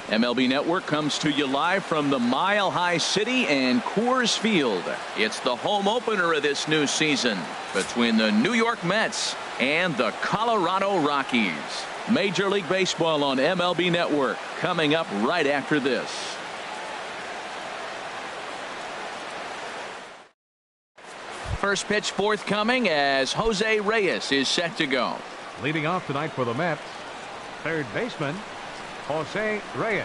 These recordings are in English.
MLB Network comes to you live from the Mile High City and Coors Field. It's the home opener of this new season between the New York Mets and the Colorado Rockies. Major League Baseball on MLB Network coming up right after this. First pitch forthcoming as Jose Reyes is set to go. Leading off tonight for the Mets, third baseman Jose Reyes.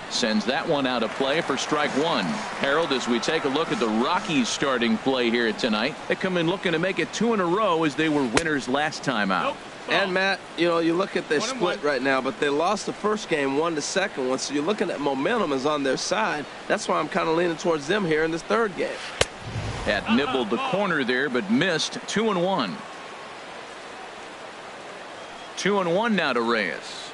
Sends that one out of play for strike one. Harold, as we take a look at the Rockies starting play here tonight, they come in looking to make it 2 in a row as they were winners last time out. And Matt, you know, you look at their split right now, but they lost the first game, won the second one, so you're looking at momentum is on their side. That's why I'm kind of leaning towards them here in this third game. Had nibbled the corner there, but missed. 2-1. 2-1 now to Reyes.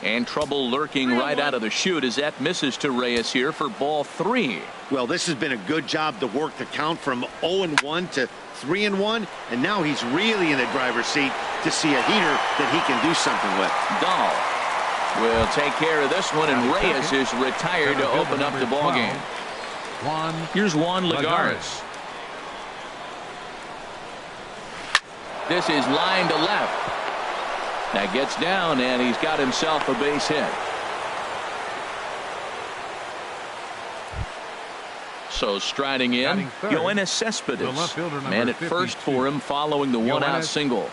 And trouble lurking right out of the chute as that misses to Reyes here for ball 3. Well, this has been a good job to work the count from 0-1 to 3-1, and now he's really in the driver's seat to see a heater that he can do something with. Dahl will take care of this one, and Reyes is retired to open up the ball game. Here's Juan Lagares. This is line to left. That gets down, and he's got himself a base hit. So striding in, Yoenis Cespedes. Man at first for him following the one-out single.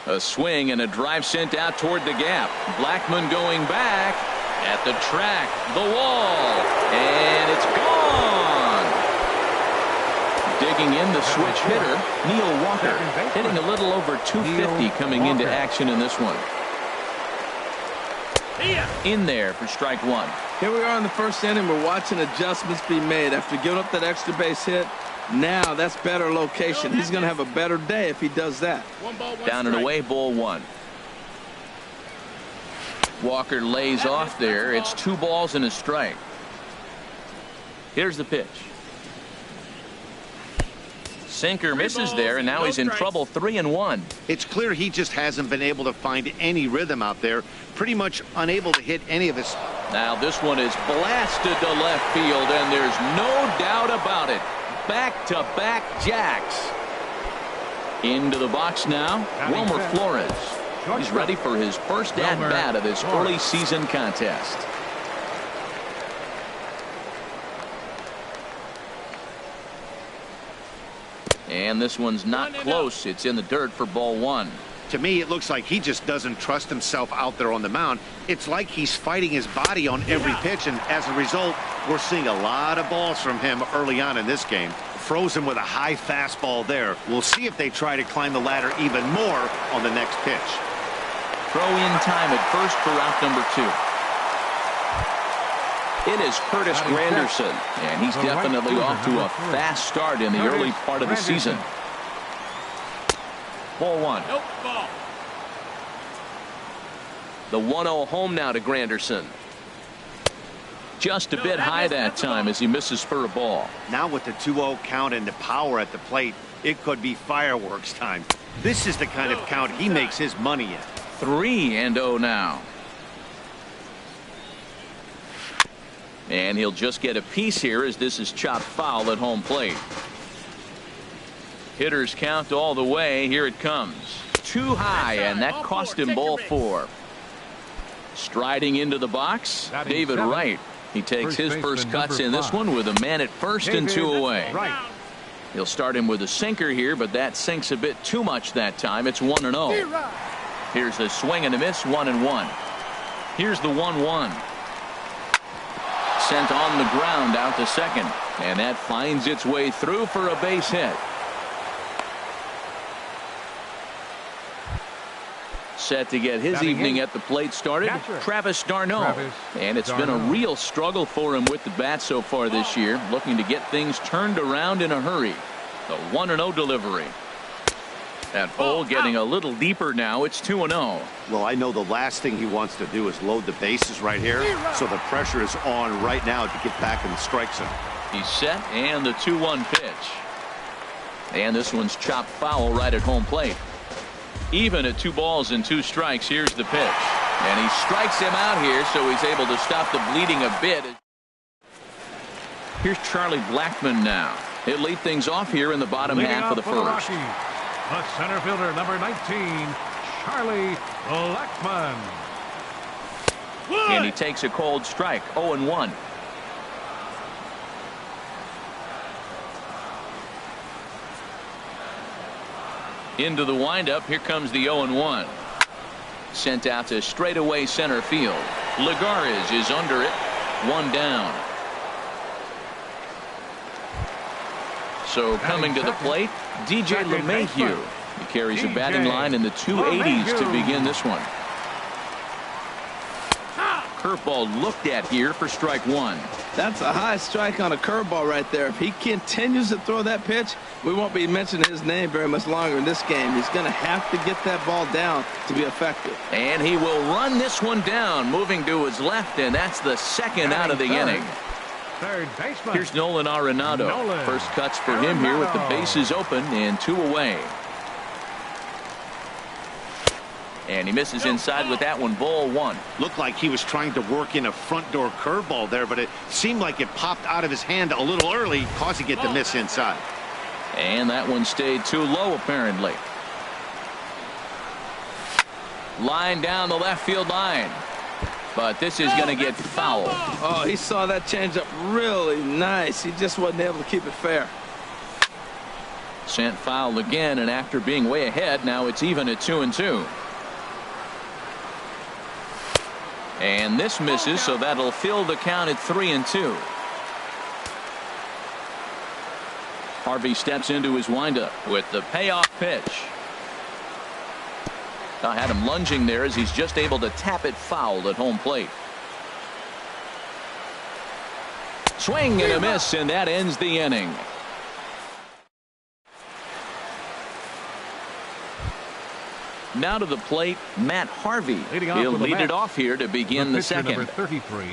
A swing and a drive sent out toward the gap. Blackmon going back at the track, the wall, and it's gone. Digging in the switch hitter, Neil Walker, hitting a little over 250 coming into action in this one. In there for strike one. Here we are in the first inning. We're watching adjustments be made after giving up that extra base hit. Now that's better location. He's going to have a better day if he does that. Down and away, ball 1. Walker lays off there. It's 2 balls and a strike. Here's the pitch. Sinker misses there, and now he's in trouble. 3-1. It's clear he just hasn't been able to find any rhythm out there. Pretty much unable to hit any of his. Now this one is blasted to left field, and there's no doubt about it. Back-to-back jacks. Into the box now, Wilmer Flores. He's ready for his first at-bat of this early season contest. And this one's not close. It's in the dirt for ball 1. To me, it looks like he just doesn't trust himself out there on the mound. It's like he's fighting his body on every pitch, and as a result, we're seeing a lot of balls from him early on in this game. Frozen with a high fastball there. We'll see if they try to climb the ladder even more on the next pitch. Throw in time at first for out number 2. It is Curtis Granderson, and he's definitely off to a fast start in the early part of the season. Ball 1. The 1-0 home now to Granderson. Just a bit high that time as he misses for a ball. Now with the 2-0 count and the power at the plate, it could be fireworks time. This is the kind of count he makes his money in. 3-0 now. And he'll just get a piece here as this is chopped foul at home plate. Hitters count all the way. Here it comes. Too high, and that cost him ball 4. Striding into the box, David Wright. He takes his first cuts in this one with a man at first and 2 away. He'll start him with a sinker here, but that sinks a bit too much that time. It's 1-0. Here's a swing and a miss, 1-1. Here's the 1-1. Sent on the ground out to second, and that finds its way through for a base hit. Set to get his evening at the plate started, Travis d'Arnaud. And it's been a real struggle for him with the bat so far this year, looking to get things turned around in a hurry. The 1-0 delivery. That hole getting a little deeper now. It's 2-0. Well, I know the last thing he wants to do is load the bases right here, so the pressure is on right now to get back in the strike zone. He's set, and the 2-1 pitch. And this one's chopped foul right at home plate. Even at 2 balls and 2 strikes. Here's the pitch. And he strikes him out here, so he's able to stop the bleeding a bit. Here's Charlie Blackmon now. He'll lead things off here in the bottom half of the first. The center fielder, number 19, Charlie Blackmon. And he takes a cold strike. 0-1. Into the windup. Here comes the 0-1. Sent out to straightaway center field. Lagares is under it. 1 down. So coming to the plate, DJ LeMahieu. He carries a batting line in the 280s to begin this one. Curveball looked at here for strike 1. That's a high strike on a curveball right there. If he continues to throw that pitch, we won't be mentioning his name very much longer in this game. He's going to have to get that ball down to be effective. And he will run this one down, moving to his left, and that's the second out of the inning. Third baseman. Here's Nolan Arenado. First cuts for him here with the bases open and 2 away. And he misses inside with that one. Ball 1. Looked like he was trying to work in a front door curveball there, but it seemed like it popped out of his hand a little early, causing it to miss inside. And that one stayed too low, apparently. Line down the left field line. But this is going to get foul. Oh, he saw that changeup really nice. He just wasn't able to keep it fair. Sent foul again, and after being way ahead, now it's even at 2-2. And this misses, so that'll fill the count at 3-2. Harvey steps into his windup with the payoff pitch. I had him lunging there as he's just able to tap it foul at home plate. Swing and a miss, and that ends the inning. Now to the plate, Matt Harvey. He'll lead it off here to begin the second. Number 33,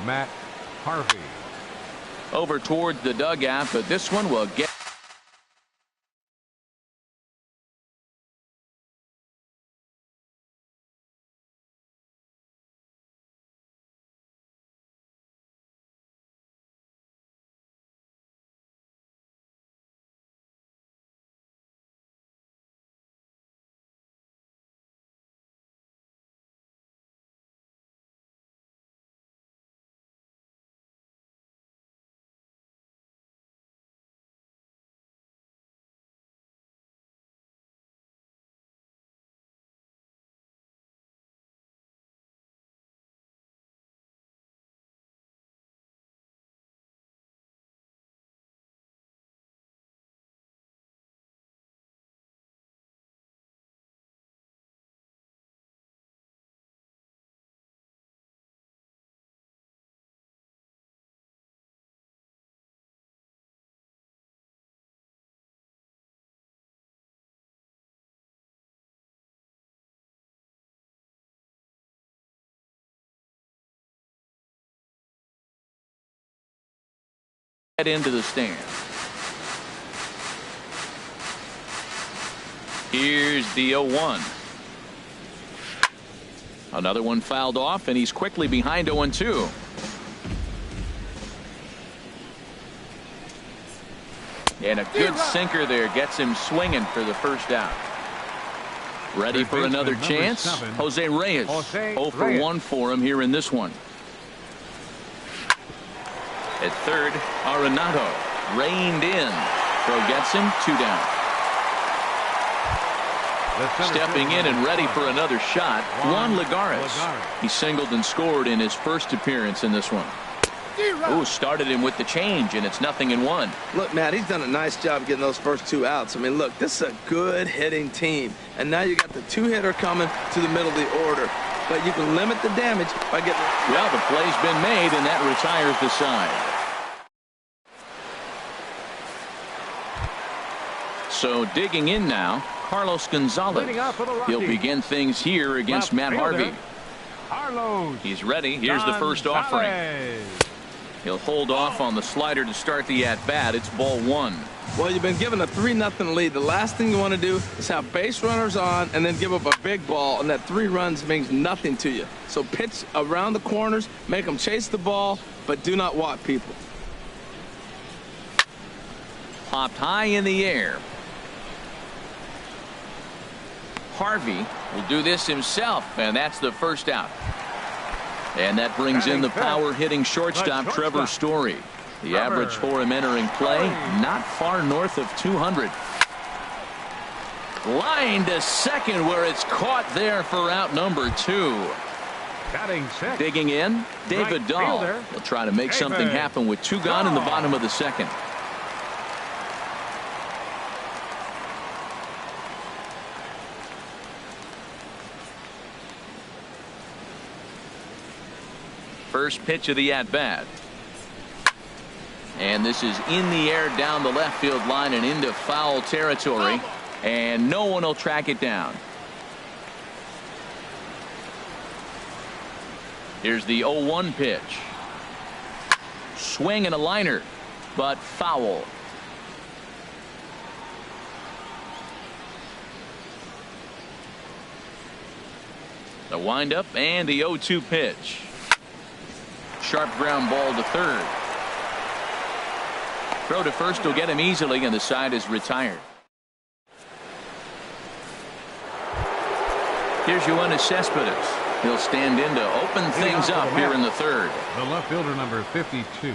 Matt Harvey. Over towards the dugout, but this one will get. Into the stand. Here's the 0-1. Another one fouled off, and he's quickly behind 0-2. And a good sinker there gets him swinging for the first out. Ready for another chance. Jose Reyes. 0 for 1 for him here in this one. At third, Arenado reined in. Throw gets him. 2 down. Stepping in and ready for another shot, Juan Lagares. He singled and scored in his first appearance in this one. Ooh, started him with the change, and it's 0-1. Look, Matt, he's done a nice job getting those first 2 outs. I mean, look, this is a good hitting team. And now you got the 2-hitter coming to the middle of the order. But you can limit the damage by getting. Well, the play's been made, and that retires the side. So digging in now, Carlos Gonzalez. He'll begin things here against Matt Harvey. He's ready. Here's the first offering. He'll hold off on the slider to start the at-bat. It's ball 1. Well, you've been given a 3-0 lead. The last thing you want to do is have base runners on and then give up a big ball, and that 3 runs means nothing to you. So pitch around the corners, make them chase the ball, but do not walk people. Popped high in the air. Harvey will do this himself, and that's the first out. And that brings in the power-hitting shortstop, Trevor Story. The average for him entering play, not far north of 200. Line to second, where it's caught there for out number 2. Digging in, David Dahl will try to make something happen with 2 gone in the bottom of the second. First pitch of the at-bat. And this is in the air down the left field line and into foul territory. And no one will track it down. Here's the 0-1 pitch. Swing and a liner, but foul. The windup and the 0-2 pitch. Sharp ground ball to third. Throw to first will get him easily, and the side is retired. Here's Yoenis Cespedes. He'll stand in to open things up here in the third. The left fielder, number 52.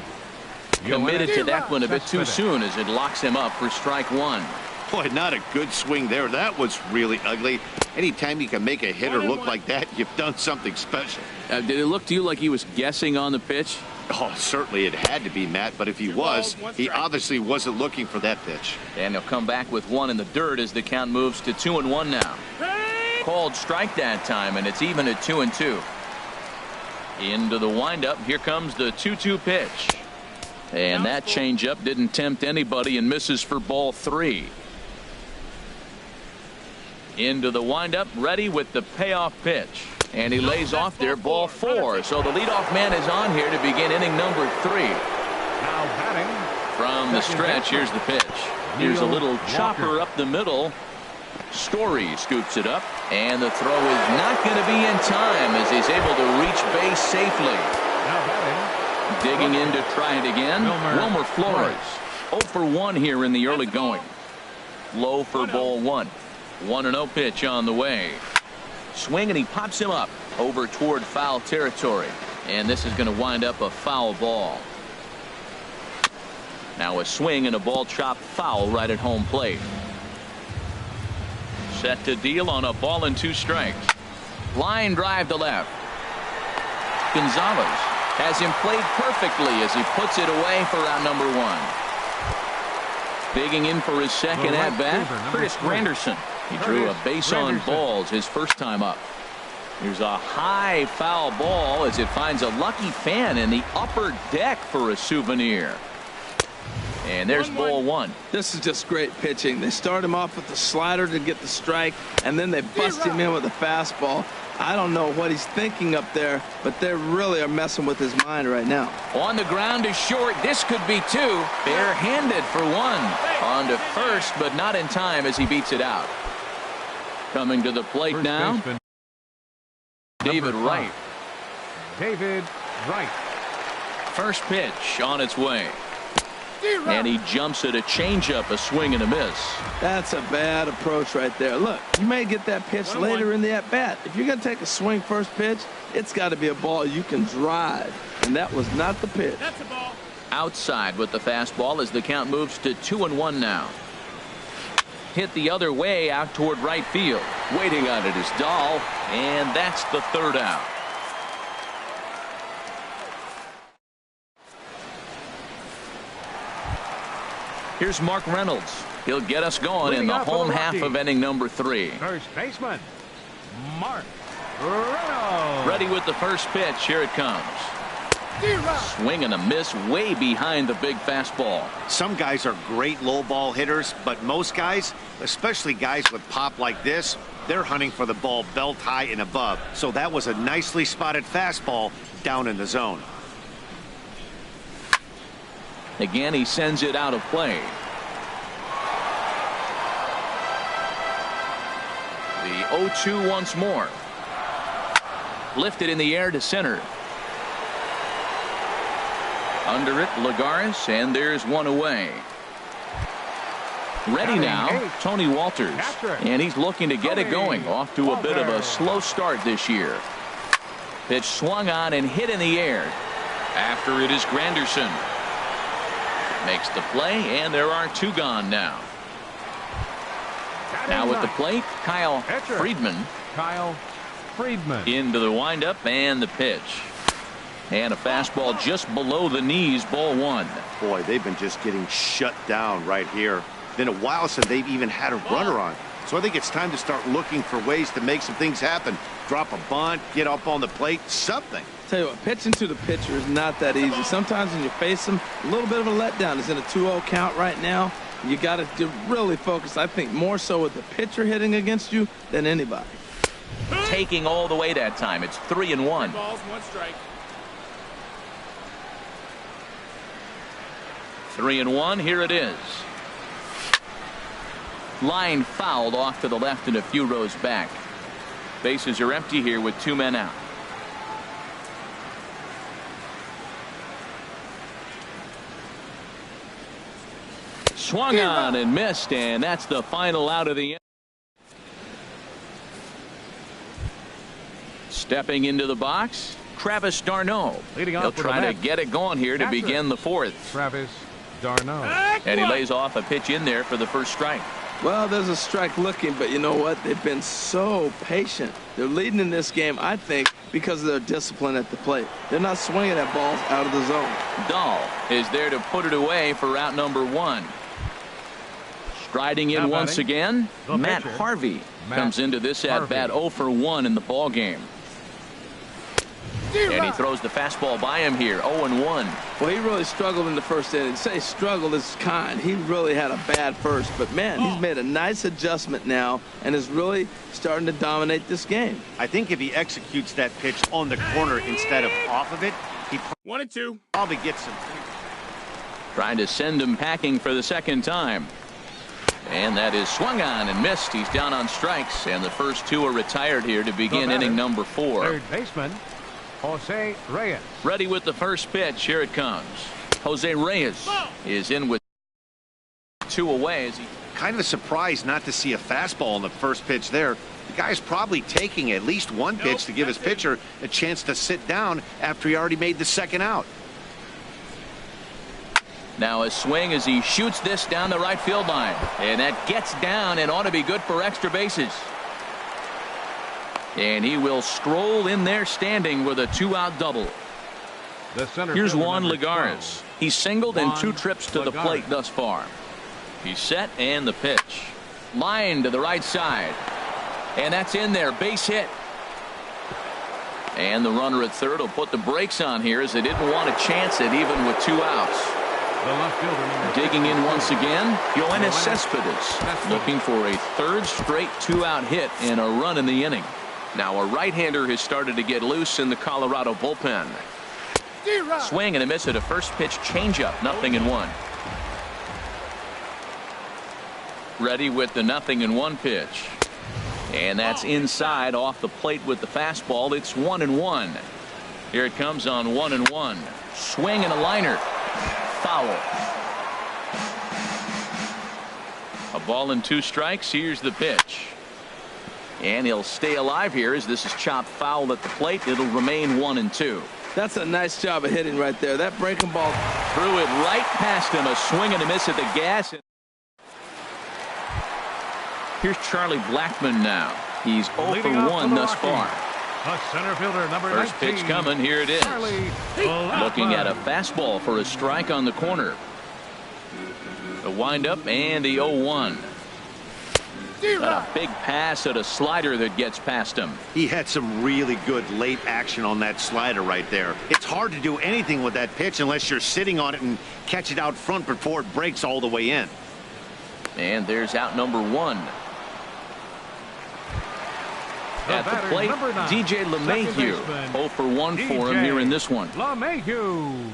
Committed to that one a bit too soon as it locks him up for strike 1. Boy, not a good swing there. That was really ugly. Anytime you can make a hitter look like that, you've done something special. Did it look to you like he was guessing on the pitch? Oh, certainly it had to be, Matt, but if he was, he obviously wasn't looking for that pitch. And he'll come back with 1 in the dirt as the count moves to 2-1 now. Called strike that time, and it's even at 2-2. Into the windup. Here comes the 2-2 pitch. And that changeup didn't tempt anybody and misses for ball 3. Into the windup, ready with the payoff pitch. And he lays off there, ball 4. So the leadoff man is on here to begin inning number 3. Now batting. From the stretch, here's the pitch. Here's a little chopper up the middle. Story scoops it up, and the throw is not going to be in time as he's able to reach base safely. Now batting. Digging in to try it again, Wilmer Flores. 0 for 1 here in the early going. Low for ball 1. 1-0 pitch on the way. Swing, and he pops him up over toward foul territory. And this is going to wind up a foul ball. Now a swing and a ball chopped foul right at home plate. Set to deal on a ball and 2 strikes. Line drive to left. Gonzalez has him played perfectly as he puts it away for out number 1. Digging in for his second at bat, Curtis Granderson. He drew a base on balls his first time up. Here's a high foul ball as it finds a lucky fan in the upper deck for a souvenir. And there's ball 1. This is just great pitching. They start him off with the slider to get the strike, and then they bust him in with a fastball. I don't know what he's thinking up there, but they really are messing with his mind right now. On the ground to short. This could be 2. Barehanded for 1. On to first, but not in time as he beats it out. Coming to the plate First now, baseman, David Wright. David Wright. First pitch on its way. And he jumps at a changeup, a swing and a miss. That's a bad approach right there. Look, you may get that pitch later in the at-bat. If you're going to take a swing first pitch, it's got to be a ball you can drive. And that was not the pitch. That's a ball. Outside with the fastball as the count moves to 2-1 now. Hit the other way out toward right field. Waiting on it is Dahl, and that's the 3rd out. Here's Mark Reynolds. He'll get us going in the home half of inning number 3. First baseman, Mark Reynolds. Ready with the first pitch. Here it comes. Swing and a miss way behind the big fastball. Some guys are great low ball hitters, but most guys, especially guys with pop like this, they're hunting for the ball belt high and above. So that was a nicely spotted fastball down in the zone. Again, he sends it out of play. The 0-2 once more. Lifted in the air to center. Under it, Lagares, and there's one away. Ready now, Tony Walters, and he's looking to get it going. Off to a bit of a slow start this year. Pitch swung on and hit in the air. After it is Granderson. Makes the play, and there are 2 gone now. Now at the plate, Kyle Friedman. Into the windup and the pitch. And a fastball just below the knees, ball 1. Boy, they've been just getting shut down right here. Been a while since they've even had a runner on. So I think it's time to start looking for ways to make some things happen. Drop a bunt, get up on the plate, something. Tell you what, pitching to the pitcher is not that easy. Sometimes when you face them, a little bit of a letdown. It's in a 2-0 count right now. You got to really focus, I think, more so with the pitcher hitting against you than anybody. Taking all the way that time. It's 3-1. Balls, 1 strike. 3-1. Here it is. Line fouled off to the left and a few rows back. Bases are empty here with 2 men out. Swung on and missed, and that's the final out of the inning. Stepping into the box, Travis d'Arnaud. He'll try to get it going here to begin the 4th. Travis d'Arnaud. And he lays off a pitch in there for the first strike. Well, there's a strike looking, but you know what? They've been so patient. They're leading in this game, I think, because of their discipline at the plate. They're not swinging at balls out of the zone. Dahl is there to put it away for out number 1. Striding in once again, Matt Harvey comes into this at bat 0 for 1 in the ball game. And he throws the fastball by him here, 0-1. Well, he really struggled in the first inning. Say struggled is kind. He really had a bad first, but man, he's made a nice adjustment now and is really starting to dominate this game. I think if he executes that pitch on the corner instead of off of it, he 1-2. probably gets some. Trying to send him packing for the second time. And that is swung on and missed. He's down on strikes, and the first 2 are retired here to begin inning number 4. Third baseman, Jose Reyes. Ready with the first pitch. Here it comes. Jose Reyes is in with 2 away. As he Kind of surprised not to see a fastball on the first pitch there. The guy's probably taking at least 1 pitch to give his pitcher a chance to sit down after he already made the second out. Now a swing as he shoots this down the right field line. And that gets down and ought to be good for extra bases. And he will stroll in there standing with a 2-out double. Here's Juan Lagares. He's singled in 2 trips to the plate thus far. He's set and the pitch. Line to the right side. And that's in there. Base hit. And the runner at third will put the brakes on here as they didn't want to chance it even with 2 outs. Digging in once again, Yoenis Cespedes looking for a 3rd straight 2-out hit and a run in the inning. Now a right-hander has started to get loose in the Colorado bullpen. Swing and a miss at a first pitch changeup, 0-1. Ready with the 0-1 pitch. And that's inside off the plate with the fastball. It's 1-1. Here it comes on 1-1. Swing and a liner. Foul. A ball and 2 strikes. Here's the pitch. And he'll stay alive here as this is chopped foul at the plate. It'll remain 1-2. That's a nice job of hitting right there. That breaking ball threw it right past him. A swing and a miss at the gas. Here's Charlie Blackmon now. He's 0 for 1 thus far. Center fielder number First 19, pitch coming. Here it is. Looking at a fastball for a strike on the corner. The windup and the 0-1. And a big pass at a slider that gets past him. He had some really good late action on that slider right there. It's hard to do anything with that pitch unless you're sitting on it and catch it out front before it breaks all the way in. And there's out number 1. At the plate, DJ LeMahieu. 0 for 1 for him here in this one. LeMahieu.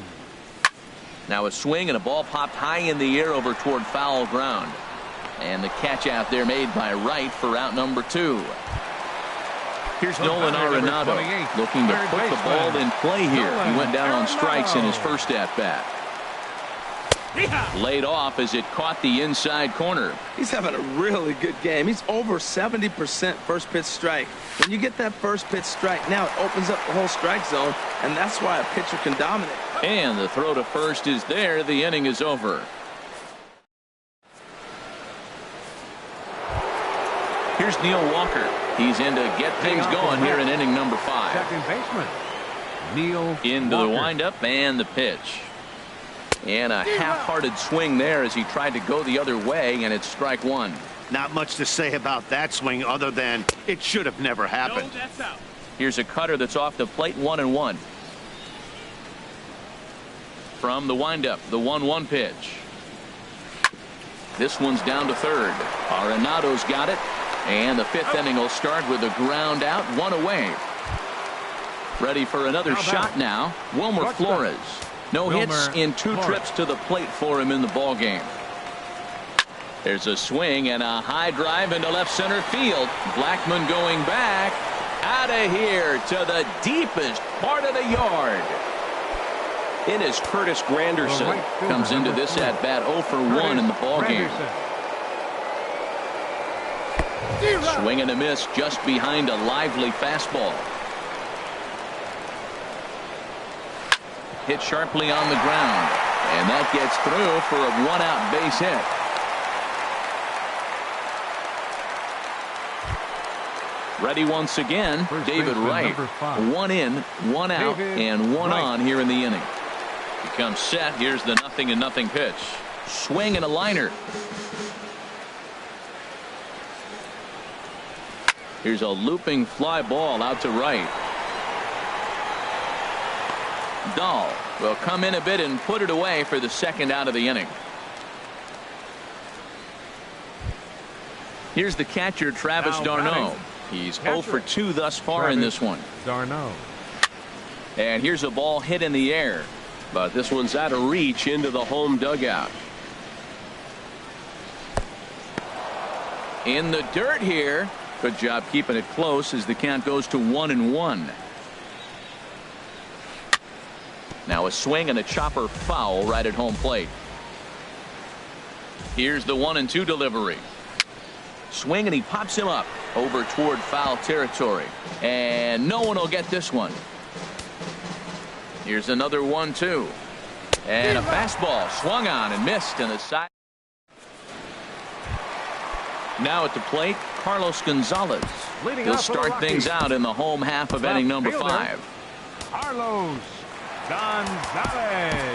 Now a swing and a ball popped high in the air over toward foul ground. And the catch out there made by Wright for out number 2. Here's Nolan Arenado looking to put the ball in play here. He went down on strikes in his first at-bat. Laid off as it caught the inside corner. He's having a really good game. He's over 70% first pitch strike. When you get that first pitch strike, now it opens up the whole strike zone, and that's why a pitcher can dominate. And the throw to first is there. The inning is over. Here's Neil Walker. He's in to get things going here in inning number 5. Second baseman, Neil Into Walker. the windup and the pitch. And a half-hearted swing there as he tried to go the other way, and it's strike 1. Not much to say about that swing other than it should have never happened. No, that's out. Here's a cutter that's off the plate, 1-1. From the windup, the 1-1 pitch. This one's down to third. Arenado's got it. And the 5th inning will start with a ground out, 1 away. Ready for another shot now. Wilmer Flores. No hits in 2 trips to the plate for him in the ball game. There's a swing and a high drive into left center field. Blackmon going back. Out of here to the deepest part of the yard. It is Curtis Granderson. Comes into this at bat 0 for 1 in the ball game. Swing and a miss just behind a lively fastball. Hit sharply on the ground, and that gets through for a 1-out base hit. Ready once again, David Wright. 1 in, 1 out, and 1 on here in the inning. He comes set. Here's the 0-0 pitch. Swing and a liner. Here's a looping fly ball out to right. Dahl will come in a bit and put it away for the 2nd out of the inning. Here's the catcher, Travis d'Arnaud. He's 0 for 2 thus far in this one. d'Arnaud. And here's a ball hit in the air, but this one's out of reach into the home dugout. In the dirt here. Good job keeping it close as the count goes to 1-1. Now a swing and a chopper foul right at home plate. Here's the 1-2 delivery. Swing and he pops him up over toward foul territory. And no one will get this one. Here's another 1-2. And a fastball swung on and missed in the side. Now at the plate, Carlos Gonzalez. He'll start things out in the home half of inning number 5. Carlos Gonzalez.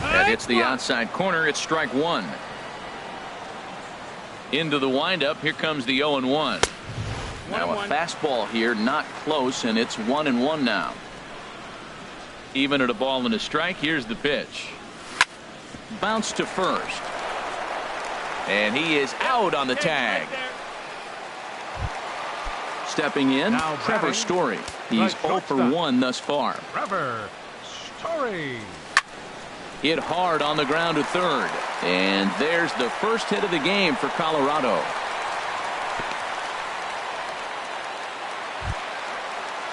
That hits the outside corner. It's strike 1. Into the windup. Here comes the 0-1. Now a fastball here, not close, and it's 1-1 now. Even at a ball and a strike. Here's the pitch. Bounce to first. And he is out on the tag. Stepping in, Trevor Story. He's 0 for 1 thus far. Trevor Story. Hit hard on the ground to third. And there's the first hit of the game for Colorado.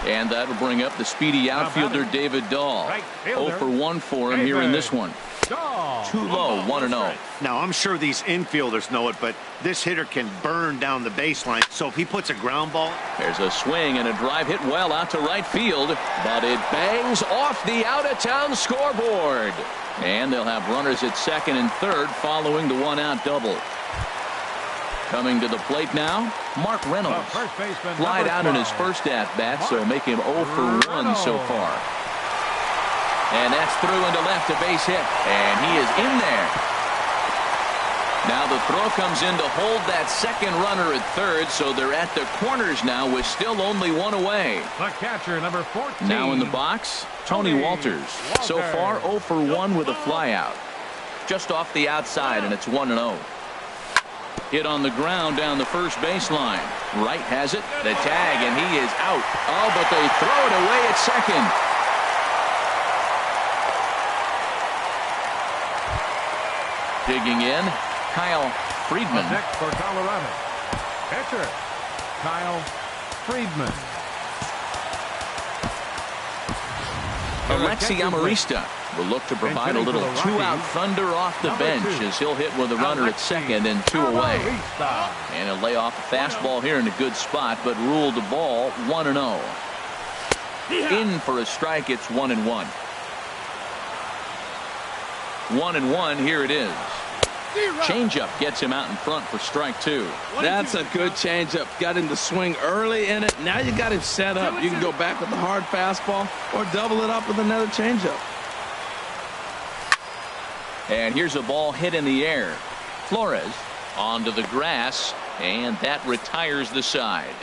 And that'll bring up the speedy outfielder David Dahl. 0 for 1 for him here in this one. Too low, 1-0. Now, I'm sure these infielders know it, but this hitter can burn down the baseline. So if he puts a ground ball. There's a swing and a drive hit well out to right field, but it bangs off the out-of-town scoreboard. And they'll have runners at 2nd and 3rd following the 1-out double. Coming to the plate now, Mark Reynolds. Flied out in his first at-bat, so make him 0 for 1 so far. And that's through into left, a base hit. And he is in there. Now the throw comes in to hold that 2nd runner at 3rd, so they're at the corners now with still only 1 away. The catcher, number 14. Now in the box, Tony Walters. So far 0 for 1 with a flyout. Just off the outside, and it's 1-0. Hit on the ground down the first baseline. Wright has it. The tag, and he is out. Oh, but they throw it away at 2nd. Digging in, Kyle Friedman. Next for Colorado, pitcher Kyle Friedman. Alexi Amarista will look to provide a little two-out thunder off the bench as he'll hit with a runner at second and 2 away. And he'll lay off a fastball here in a good spot, but ruled the ball 1-0. In for a strike, it's 1-1. 1-1, here it is. Changeup gets him out in front for strike 2. That's a good changeup. Got him to swing early in it. Now you got him set up. You can go back with the hard fastball or double it up with another changeup. And here's a ball hit in the air. Flores onto the grass, and that retires the side.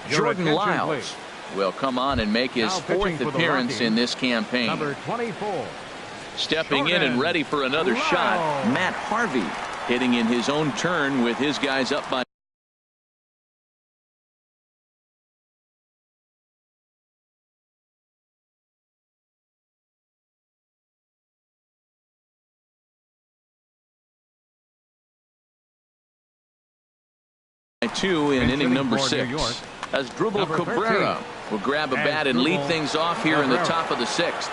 Jordan Lyles will come on and make his 4th appearance in this campaign. Number 24. Stepping in and ready for another shot, Matt Harvey hitting in his own turn with his guys up by two in inning number 6. As Dribble Cabrera will grab a bat and lead things off here in the top of the 6th.